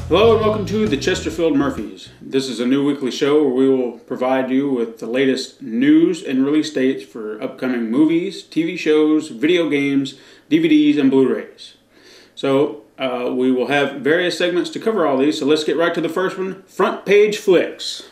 Hello and welcome to the Chesterfield Murphys. This is a new weekly show where we will provide you with the latest news and release dates for upcoming movies, TV shows, video games, DVDs, and Blu-rays. So we will have various segments to cover all these, so let's get right to the first one, Front Page Flicks.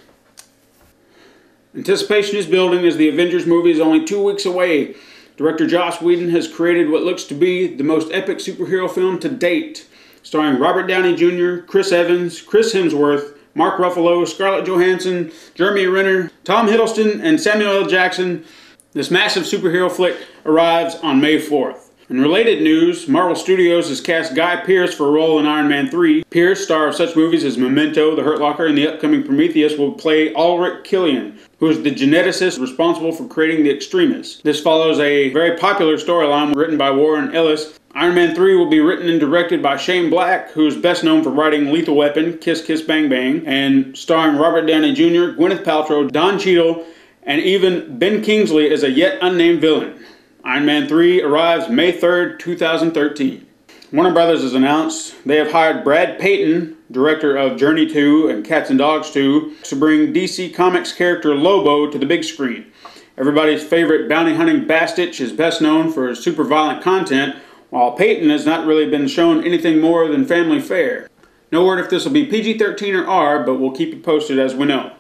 Anticipation is building as the Avengers movie is only 2 weeks away. Director Joss Whedon has created what looks to be the most epic superhero film to date, starring Robert Downey Jr., Chris Evans, Chris Hemsworth, Mark Ruffalo, Scarlett Johansson, Jeremy Renner, Tom Hiddleston, and Samuel L. Jackson. This massive superhero flick arrives on May 4th. In related news, Marvel Studios has cast Guy Pearce for a role in Iron Man 3. Pearce, star of such movies as Memento, The Hurt Locker, and the upcoming Prometheus, will play Ulrich Killian, who is the geneticist responsible for creating the Extremis. This follows a very popular storyline written by Warren Ellis. Iron Man 3 will be written and directed by Shane Black, who is best known for writing Lethal Weapon, Kiss Kiss Bang Bang, and starring Robert Downey Jr., Gwyneth Paltrow, Don Cheadle, and even Ben Kingsley as a yet unnamed villain. Iron Man 3 arrives May 3rd, 2013. Warner Brothers has announced they have hired Brad Peyton, director of Journey 2 and Cats and Dogs 2, to bring DC Comics character Lobo to the big screen. Everybody's favorite bounty-hunting Bastich is best known for his super violent content, while Peyton has not really been shown anything more than family fare. No word if this will be PG-13 or R, but we'll keep you posted as we know.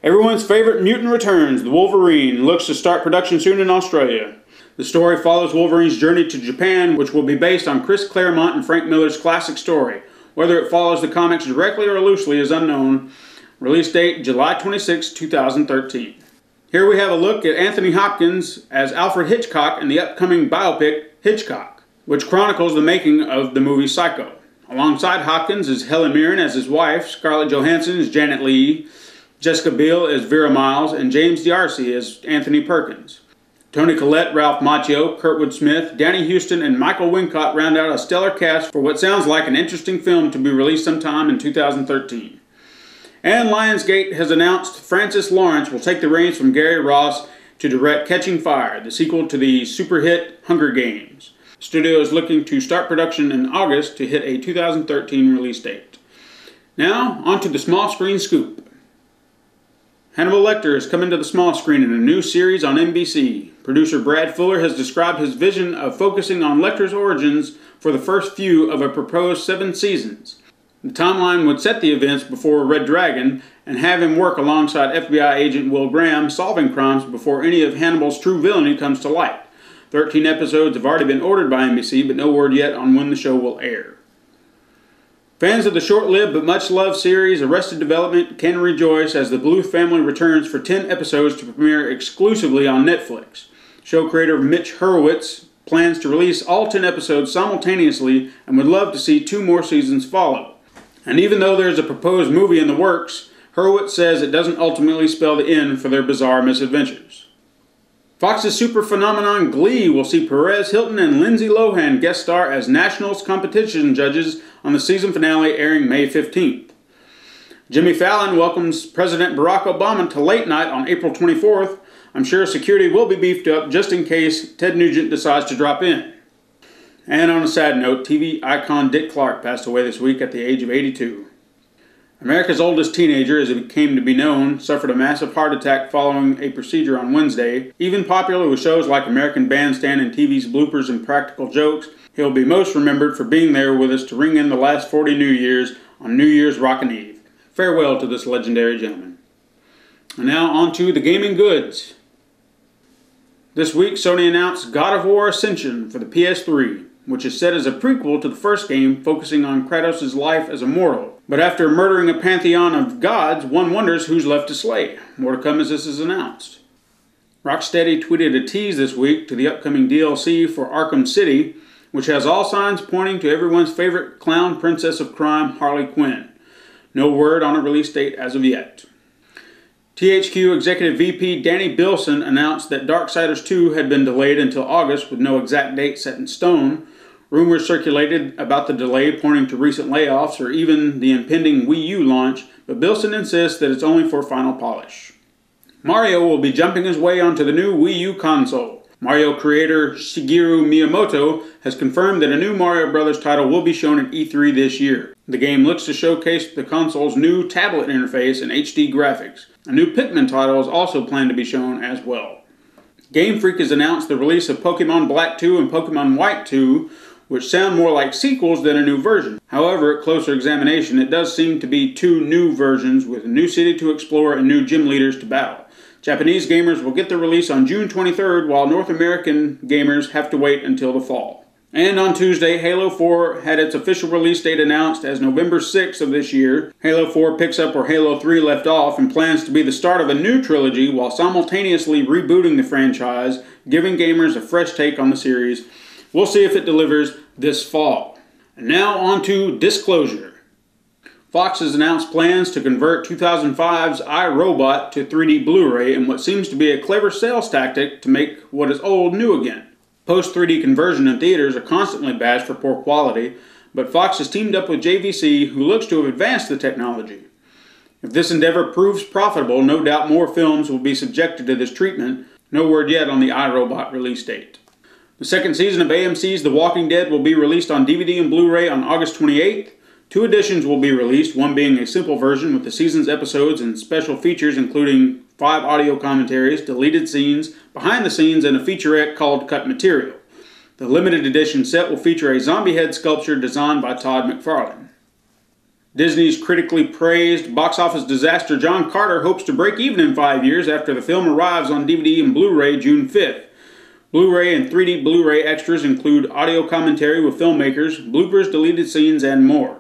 Everyone's favorite mutant returns, the Wolverine, looks to start production soon in Australia. The story follows Wolverine's journey to Japan, which will be based on Chris Claremont and Frank Miller's classic story. Whether it follows the comics directly or loosely is unknown. Release date July 26, 2013. Here we have a look at Anthony Hopkins as Alfred Hitchcock in the upcoming biopic Hitchcock, which chronicles the making of the movie Psycho. Alongside Hopkins is Helen Mirren as his wife, Scarlett Johansson as Janet Leigh, Jessica Biel as Vera Miles, and James D'Arcy as Anthony Perkins. Toni Collette, Ralph Macchio, Kurtwood Smith, Danny Huston, and Michael Wincott round out a stellar cast for what sounds like an interesting film to be released sometime in 2013. And Lionsgate has announced Francis Lawrence will take the reins from Gary Ross to direct Catching Fire, the sequel to the super hit Hunger Games. The studio is looking to start production in August to hit a 2013 release date. Now, on to the small screen scoop. Hannibal Lecter is coming to the small screen in a new series on NBC. Producer Brad Fuller has described his vision of focusing on Lecter's origins for the first few of a proposed 7 seasons. The timeline would set the events before Red Dragon and have him work alongside FBI agent Will Graham solving crimes before any of Hannibal's true villainy comes to light. 13 episodes have already been ordered by NBC, but no word yet on when the show will air. Fans of the short-lived but much-loved series Arrested Development can rejoice as the Bluth family returns for 10 episodes to premiere exclusively on Netflix. Show creator Mitch Hurwitz plans to release all 10 episodes simultaneously and would love to see 2 more seasons follow. And even though there's a proposed movie in the works, Hurwitz says it doesn't ultimately spell the end for their bizarre misadventures. Fox's super phenomenon Glee will see Perez Hilton and Lindsay Lohan guest star as Nationals competition judges on the season finale airing May 15th. Jimmy Fallon welcomes President Barack Obama to late night on April 24th. I'm sure security will be beefed up just in case Ted Nugent decides to drop in. And on a sad note, TV icon Dick Clark passed away this week at the age of 82. America's oldest teenager, as it came to be known, suffered a massive heart attack following a procedure on Wednesday. Even popular with shows like American Bandstand and TV's bloopers and practical jokes, he'll be most remembered for being there with us to ring in the last 40 New Years on New Year's Rockin' Eve. Farewell to this legendary gentleman. And now on to the gaming goods. This week, Sony announced God of War Ascension for the PS3, which is set as a prequel to the first game, focusing on Kratos' life as a mortal. But after murdering a pantheon of gods, one wonders who's left to slay. More to come as this is announced. Rocksteady tweeted a tease this week to the upcoming DLC for Arkham City, which has all signs pointing to everyone's favorite clown princess of crime, Harley Quinn. No word on a release date as of yet. THQ Executive VP Danny Bilson announced that Darksiders 2 had been delayed until August with no exact date set in stone. Rumors circulated about the delay pointing to recent layoffs or even the impending Wii U launch, but Bilson insists that it's only for final polish. Mario will be jumping his way onto the new Wii U console. Mario creator Shigeru Miyamoto has confirmed that a new Mario Bros. Title will be shown at E3 this year. The game looks to showcase the console's new tablet interface and HD graphics. A new Pikmin title is also planned to be shown as well. Game Freak has announced the release of Pokemon Black 2 and Pokemon White 2, which sound more like sequels than a new version. However, at closer examination, it does seem to be two new versions with a new city to explore and new gym leaders to battle. Japanese gamers will get the release on June 23rd, while North American gamers have to wait until the fall. And on Tuesday, Halo 4 had its official release date announced as November 6th of this year. Halo 4 picks up where Halo 3 left off and plans to be the start of a new trilogy while simultaneously rebooting the franchise, giving gamers a fresh take on the series. We'll see if it delivers this fall. And now on to Disclosure. Fox has announced plans to convert 2005's iRobot to 3D Blu-ray in what seems to be a clever sales tactic to make what is old new again. Post-3D conversion in theaters are constantly bashed for poor quality, but Fox has teamed up with JVC, who looks to have advanced the technology. If this endeavor proves profitable, no doubt more films will be subjected to this treatment. No word yet on the iRobot release date. The second season of AMC's The Walking Dead will be released on DVD and Blu-ray on August 28th. 2 editions will be released, one being a simple version with the season's episodes and special features including 5 audio commentaries, deleted scenes, behind the scenes, and a featurette called Cut Material. The limited edition set will feature a zombie head sculpture designed by Todd McFarlane. Disney's critically praised box office disaster John Carter hopes to break even in 5 years after the film arrives on DVD and Blu-ray June 5th. Blu-ray and 3D Blu-ray extras include audio commentary with filmmakers, bloopers, deleted scenes, and more.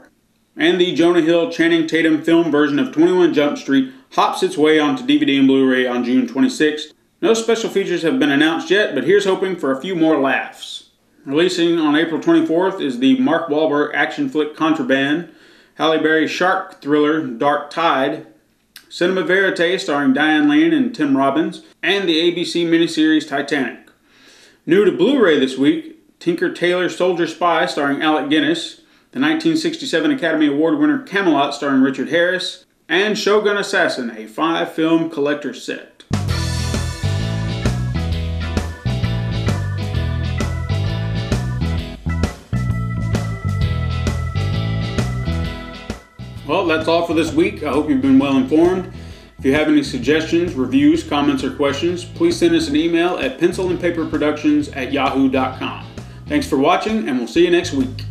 And the Jonah Hill Channing Tatum film version of 21 Jump Street hops its way onto DVD and Blu-ray on June 26th. No special features have been announced yet, but here's hoping for a few more laughs. Releasing on April 24th is the Mark Wahlberg action flick Contraband, Halle Berry's shark thriller Dark Tide, Cinema Verite starring Diane Lane and Tim Robbins, and the ABC miniseries Titanic. New to Blu-ray this week, Tinker Tailor Soldier Spy starring Alec Guinness, the 1967 Academy Award winner Camelot starring Richard Harris, and Shogun Assassin, a 5-film collector set. Well, that's all for this week. I hope you've been well informed. If you have any suggestions, reviews, comments, or questions, please send us an email at pencilandpaperproductions@yahoo.com. Thanks for watching, and we'll see you next week.